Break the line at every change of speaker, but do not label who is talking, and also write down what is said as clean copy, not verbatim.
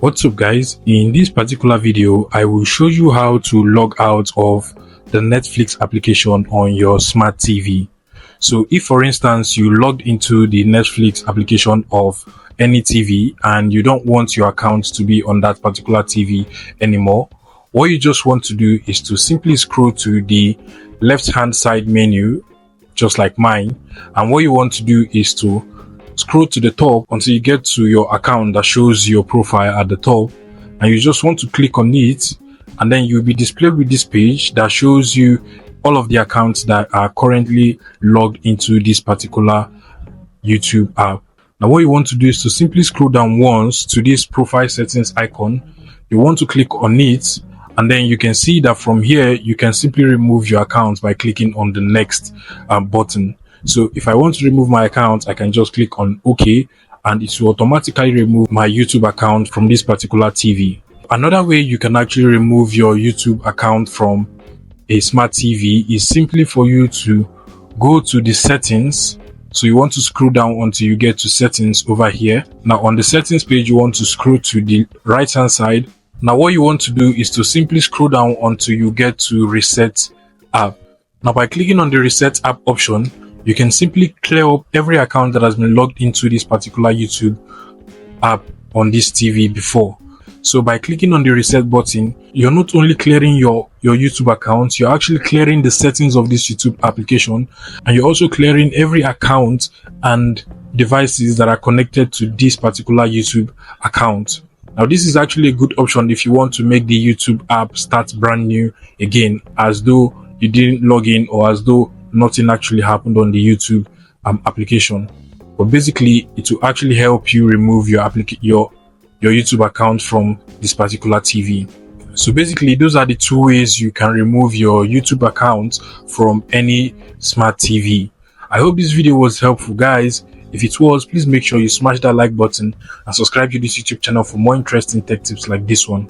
What's up guys, in this particular video I will show you how to log out of the Netflix application on your smart TV. So if for instance you logged into the Netflix application of any TV and you don't want your account to be on that particular TV anymore, what you just want to do is to simply scroll to the left hand side menu just like mine, and what you want to do is to scroll to the top until you get to your account that shows your profile at the top, and you just want to click on it, and then you'll be displayed with this page that shows you all of the accounts that are currently logged into this particular YouTube app. Now what you want to do is to simply scroll down once to this profile settings icon. You want to click on it, and then you can see that from here you can simply remove your account by clicking on the next button. So if I want to remove my account, I can just click on OK, and it will automatically remove my YouTube account from this particular TV. Another way you can actually remove your YouTube account from a smart TV is simply for you to go to the settings. So you want to scroll down until you get to settings over here. Now on the settings page, you want to scroll to the right hand side. Now what you want to do is to simply scroll down until you get to reset app. Now by clicking on the reset app option, you can simply clear up every account that has been logged into this particular YouTube app on this TV before. So by clicking on the reset button, you're not only clearing your YouTube account, you're actually clearing the settings of this YouTube application, and you're also clearing every account and devices that are connected to this particular YouTube account. Now this is actually a good option if you want to make the YouTube app start brand new again, as though you didn't log in or as though nothing actually happened on the YouTube application. But basically it will actually help you remove your YouTube account from this particular TV. So basically those are the two ways you can remove your YouTube account from any smart TV. I hope this video was helpful guys. If it was, please make sure you smash that like button and subscribe to this YouTube channel for more interesting tech tips like this one.